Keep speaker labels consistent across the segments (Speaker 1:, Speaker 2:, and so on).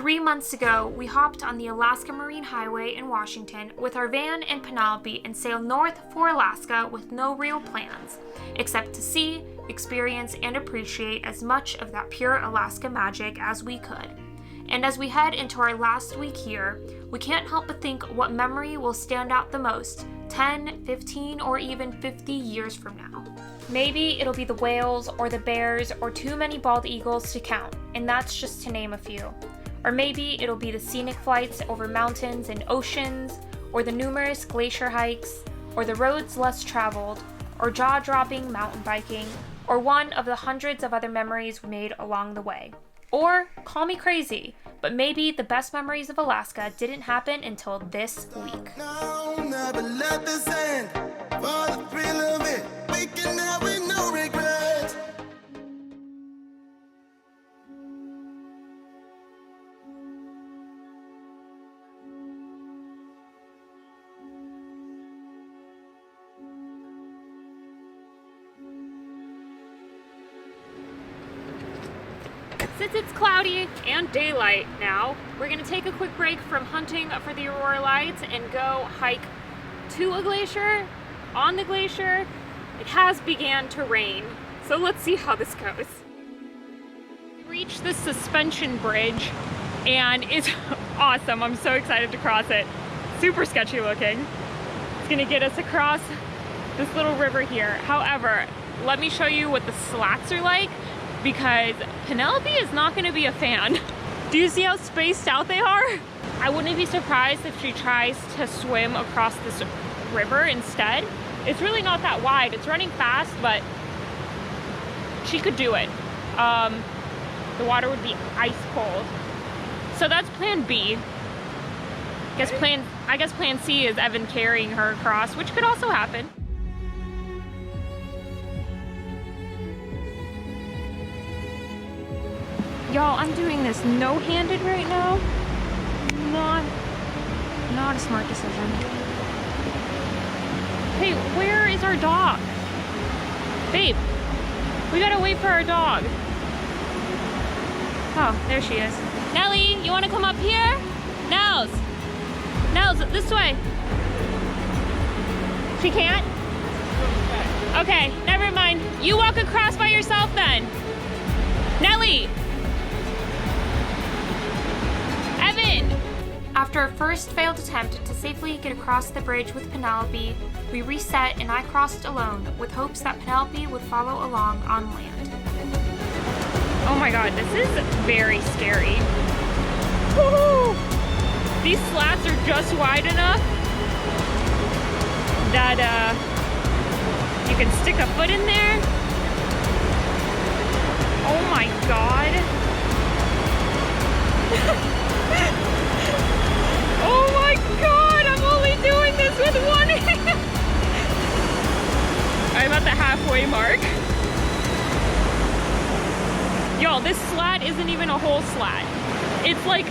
Speaker 1: 3 months ago, we hopped on the Alaska Marine Highway in Washington with our van and Penelope and sailed north for Alaska with no real plans, except to see, experience, and appreciate as much of that pure Alaska magic as we could. And as we head into our last week here, we can't help but think what memory will stand out the most 10, 15, or even 50 years from now. Maybe it'll be the whales or the bears or too many bald eagles to count, and that's just to name a few. Or maybe it'll be the scenic flights over mountains and oceans, or the numerous glacier hikes, or the roads less traveled, or jaw-dropping mountain biking, or one of the hundreds of other memories we made along the way. Or, call me crazy, but maybe the best memories of Alaska didn't happen until this week.
Speaker 2: No, never let this end. For the thrill of it, we can have with no regrets.
Speaker 1: Since it's cloudy and daylight now, we're going to take a quick break from hunting for the aurora lights and go hike to a glacier. On the glacier, it has began to rain, so let's see how this goes. We reached the suspension bridge and it's awesome. I'm so excited to cross it. Super sketchy looking. It's going to get us across this little river here. However, let me show you what the slats are like, because Penelope is not going to be a fan. Do you see how spaced out they are? I wouldn't be surprised if she tries to swim across this river instead. It's really not that wide. It's running fast, but she could do it. The water would be ice cold. So that's plan B. I guess plan C is Evan carrying her across, which could also happen. Y'all, I'm doing this no-handed right now. Not a smart decision. Hey, where is our dog? Babe, we gotta wait for our dog. Oh, there she is. Nellie, you wanna come up here? Nels, this way. She can't? Okay, never mind. You walk across by yourself then. Nellie! After a first failed attempt to safely get across the bridge with Penelope, we reset and I crossed alone with hopes that Penelope would follow along on land. Oh my god, this is very scary. Woohoo! These slats are just wide enough that you can stick a foot in there. Oh my god. Oh my god, I'm only doing this with one hand. I'm at the halfway mark. Y'all, this slat isn't even a whole slat. It's like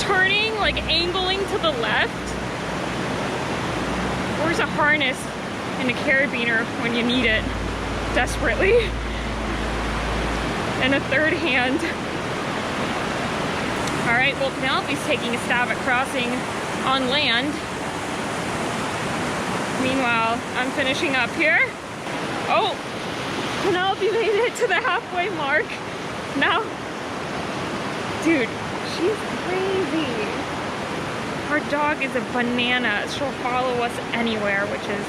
Speaker 1: turning, like angling to the left. Where's a harness and a carabiner when you need it desperately? And a third hand. All right, well, Penelope's taking a stab at crossing on land. Meanwhile, I'm finishing up here. Oh, Penelope made it to the halfway mark. Now, dude, she's crazy. Our dog is a banana. She'll follow us anywhere, which is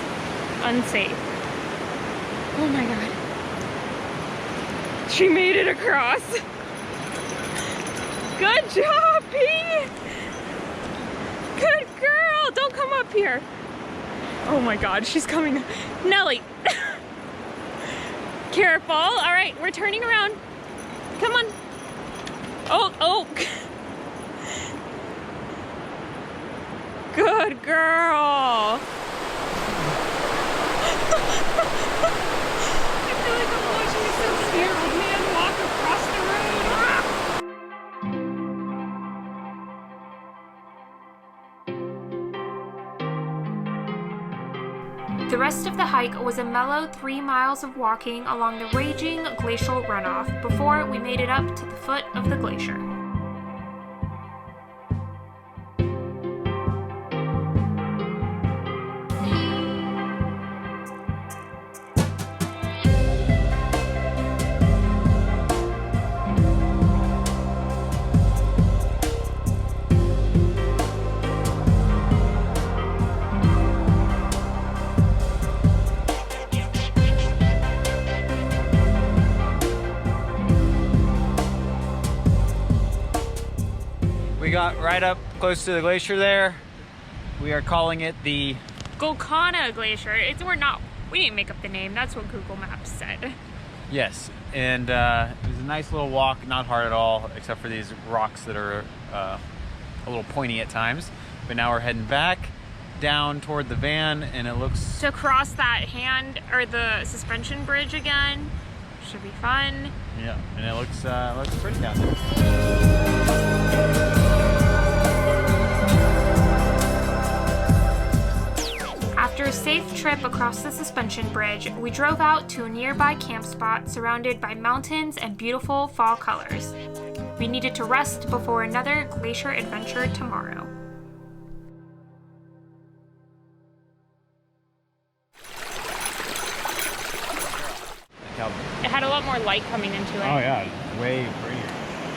Speaker 1: unsafe. Oh my God. She made it across. Good job, P! Good girl! Don't come up here. Oh my god, she's coming. Nellie! Careful. All right, we're turning around. Come on. Oh. Good girl. I feel like I'm watching a six-year-old man walk across the road. Ah! The rest of the hike was a mellow 3 miles of walking along the raging glacial runoff before we made it up to the foot of the glacier.
Speaker 3: We got right up close to the glacier there. We are calling it the
Speaker 1: Golkana Glacier. We didn't make up the name. That's what Google Maps said.
Speaker 3: Yes, and it was a nice little walk, not hard at all, except for these rocks that are a little pointy at times. But now we're heading back down toward the van, and it looks
Speaker 1: To cross that the suspension bridge again. Should be fun.
Speaker 3: yeah, and it looks pretty down there.
Speaker 1: After a safe trip across the suspension bridge, we drove out to a nearby camp spot surrounded by mountains and beautiful fall colors. We needed to rest before another glacier adventure tomorrow. It had a lot more light coming into it.
Speaker 3: Oh yeah, way prettier.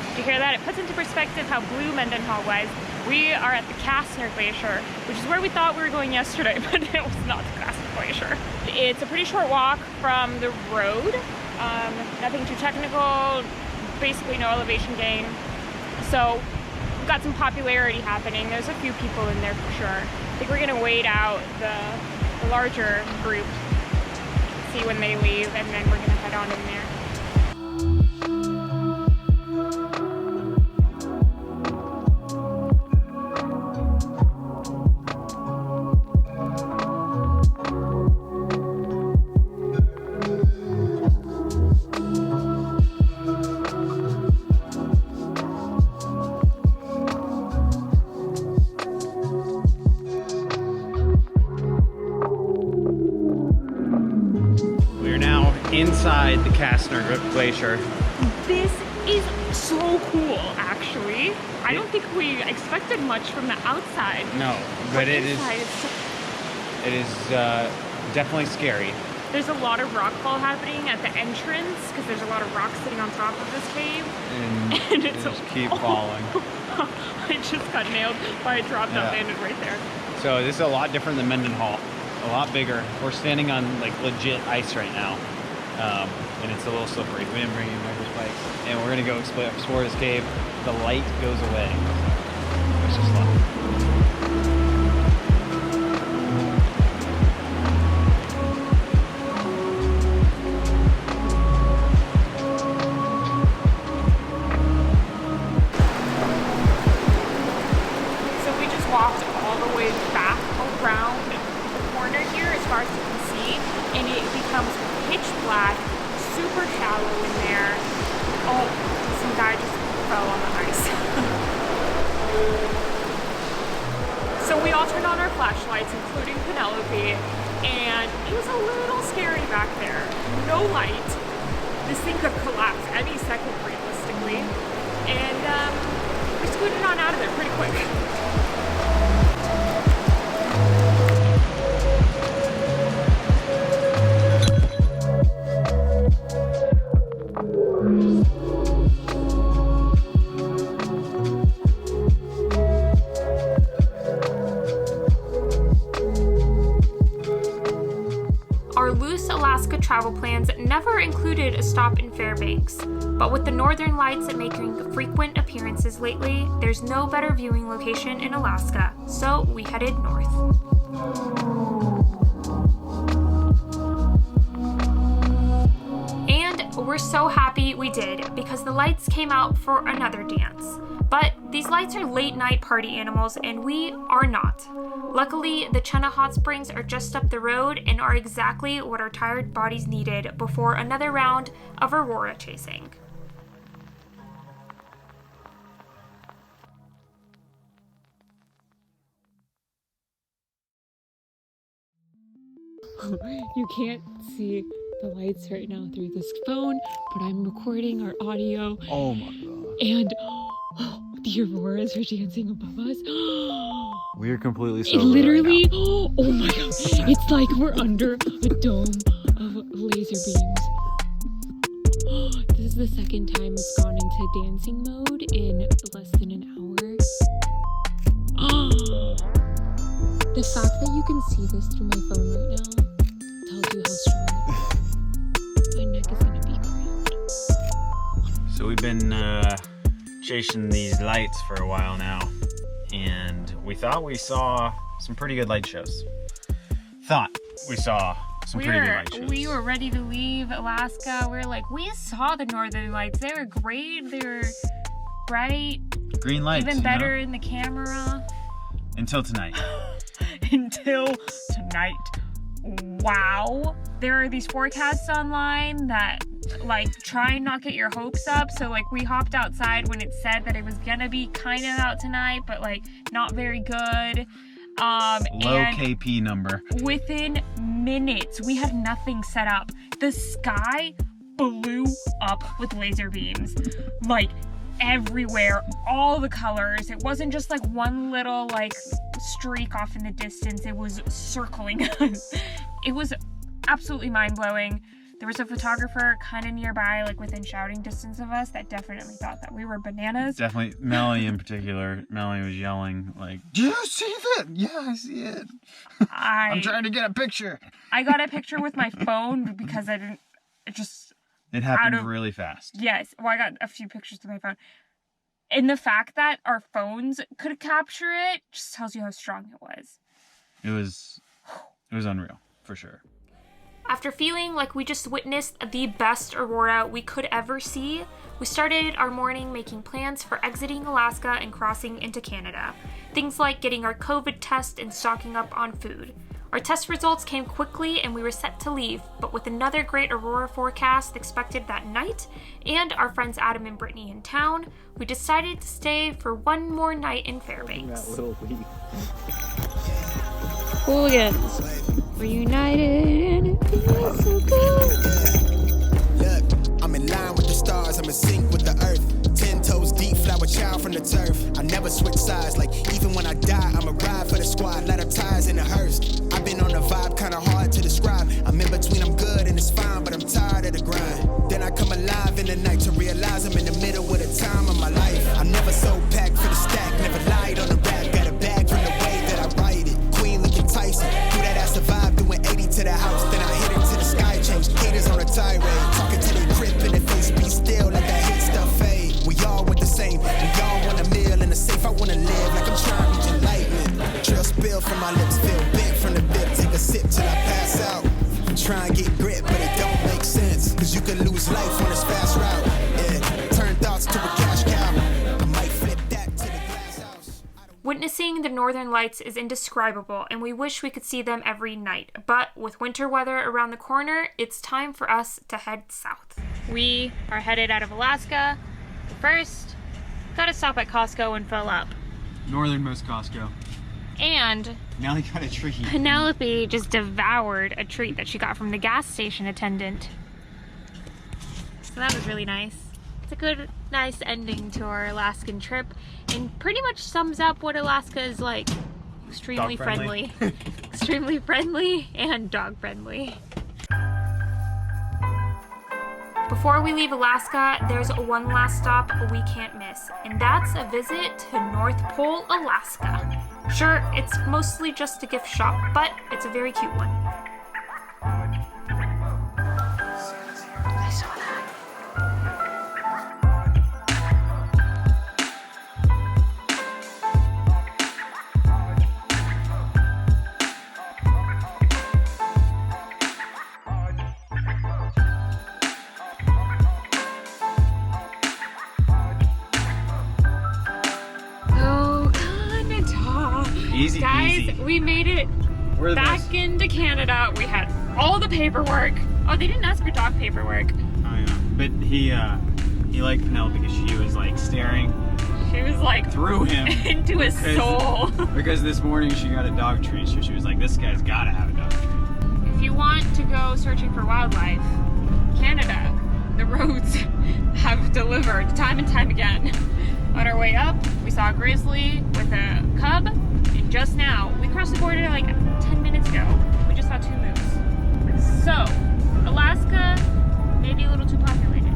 Speaker 1: Did you hear that? It puts into perspective how blue Mendenhall was. We are at the Castner Glacier, which is where we thought we were going yesterday, but it was not the Castner Glacier. It's a pretty short walk from the road. Nothing too technical, basically no elevation gain. So we've got some popularity happening. There's a few people in there for sure. I think we're gonna wait out the larger group, see when they leave, and then we're gonna head on in there.
Speaker 3: Inside the Castner Glacier.
Speaker 1: This is so cool, actually. I don't think we expected much from the outside.
Speaker 3: No, but it
Speaker 1: inside,
Speaker 3: is definitely scary.
Speaker 1: There's a lot of rockfall happening at the entrance because there's a lot of rocks sitting on top of this cave.
Speaker 3: And it's just keep falling.
Speaker 1: I just got nailed by a drop that landed right there.
Speaker 3: So this is a lot different than Mendenhall. A lot bigger. We're standing on like legit ice right now. And it's a little slippery. We didn't bring any of those bikes. And we're gonna go explore this cave. The light goes away. It's just luck.
Speaker 1: So we just walked all the way back around the corner here as far as you can see, and it becomes pitch black, super shallow in there. Oh, some guy just fell on the ice. So we all turned on our flashlights, including Penelope, and it was a little scary back there. No light. This thing could collapse any second, realistically. And we scooted on out of there pretty quick. Travel plans never included a stop in Fairbanks, but with the northern lights making frequent appearances lately, there's no better viewing location in Alaska, so we headed north. And we're so happy we did, because the lights came out for another dance. But these lights are late night party animals, and we are not. Luckily, the Chena Hot Springs are just up the road and are exactly what our tired bodies needed before another round of aurora chasing. You can't see the lights right now through this phone, but I'm recording our audio.
Speaker 3: Oh my god.
Speaker 1: And the auroras are dancing above us.
Speaker 3: We are completely sober.
Speaker 1: It literally,
Speaker 3: right now.
Speaker 1: oh my god, it's like we're under a dome of laser beams. This is the second time it's gone into dancing mode in less than an hour. The fact that you can see this through my phone right now tells you how strong it is. My neck is gonna be cramped.
Speaker 3: So we've been chasing these lights for a while now, and we thought we saw some pretty good light shows.
Speaker 1: We were ready to leave Alaska. We were like, we saw the northern lights. They were great. They were bright.
Speaker 3: Green lights.
Speaker 1: Even better in the camera.
Speaker 3: Until tonight.
Speaker 1: Until tonight. Wow. There are these forecasts online that like try and not get your hopes up. So like we hopped outside when it said that it was gonna be kind of out tonight, but like not very good.
Speaker 3: Low KP number.
Speaker 1: Within minutes, we had nothing set up. The sky blew up with laser beams. Like everywhere, all the colors. It wasn't just like one little like streak off in the distance. It was circling us. It was absolutely mind-blowing. There was a photographer kind of nearby, like within shouting distance of us, that definitely thought that we were bananas.
Speaker 3: Definitely, Melanie in particular. Melanie was yelling like, "Do you see that? Yeah, I see it. I'm trying to get a picture."
Speaker 1: I got a picture with my phone because
Speaker 3: It happened really fast.
Speaker 1: Yes, well, I got a few pictures with my phone. And the fact that our phones could capture it just tells you how strong it was.
Speaker 3: It was unreal, for sure.
Speaker 1: After feeling like we just witnessed the best aurora we could ever see, we started our morning making plans for exiting Alaska and crossing into Canada. Things like getting our COVID test and stocking up on food. Our test results came quickly and we were set to leave, but with another great aurora forecast expected that night, and our friends Adam and Brittany in town, we decided to stay for one more night in Fairbanks.
Speaker 3: That little leaf.
Speaker 1: Hooligans reunited and it feels so good.
Speaker 2: Look, I'm in line with the stars, I'm in sync with the earth. 10 toes deep, flower child from the turf. I never switch sides, like even when I die, I'm a ride for the squad, let her ties in the hearse. I've been on a vibe, kinda hard to describe. I'm in between, I'm good and it's fine, but I'm tired of the grind. Then I come alive in the night to realize I'm in the middle of the time of my life. I'm never so packed for the stack, never lied on the rap, got a bag from the way that I write it. Queen looking Tyson, do that ass survive, doing 80 to the house, then I hit it to the sky change. Haters on a tirade, talking to the grip in the face, be still, let that hate stuff fade. We all want the same, we all want a meal in the safe. I wanna live like I'm trying to reach enlightenment. Trail spill from my lips, feel bent from the bit, take a sip till I pass out. Try and get grit, but it don't make sense, cause you could lose life on this fast route. Yeah, turn thoughts to a cash cow. I might flip that to the glass house.
Speaker 1: Witnessing the northern lights is indescribable, and we wish we could see them every night. But with winter weather around the corner, it's time for us to head south. We are headed out of Alaska. First, gotta stop at Costco and fill up.
Speaker 3: Northernmost Costco.
Speaker 1: And
Speaker 3: Now they got a treat.
Speaker 1: Penelope just devoured a treat that she got from the gas station attendant. So that was really nice. It's a good, nice ending to our Alaskan trip, and pretty much sums up what Alaska is like. Extremely friendly. Extremely friendly and dog friendly. Before we leave Alaska, there's one last stop we can't miss, and that's a visit to North Pole, Alaska. Sure, it's mostly just a gift shop, but it's a very cute one. I saw that.
Speaker 3: Easy
Speaker 1: Guys,
Speaker 3: peasy.
Speaker 1: we made it back into Canada. We had all the paperwork. Oh, they didn't ask for dog paperwork.
Speaker 3: Oh yeah, but he liked Penelope because she was like staring.
Speaker 1: She was like
Speaker 3: through him
Speaker 1: into his soul.
Speaker 3: Because this morning she got a dog treat, so she was like, "This guy's gotta have a dog treat."
Speaker 1: If you want to go searching for wildlife, Canada, the roads have delivered time and time again. On our way up, we saw a grizzly with a cub. And just now, we crossed the border like 10 minutes ago. We just saw 2 moose. So, Alaska, maybe a little too populated.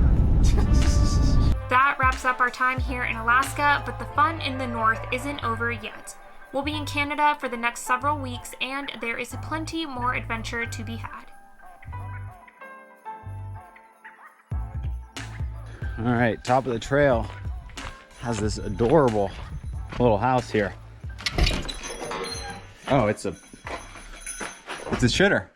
Speaker 1: That wraps up our time here in Alaska, but the fun in the north isn't over yet. We'll be in Canada for the next several weeks, and there is plenty more adventure to be had.
Speaker 3: All right, top of the trail. has this adorable little house here. Oh, it's a shitter.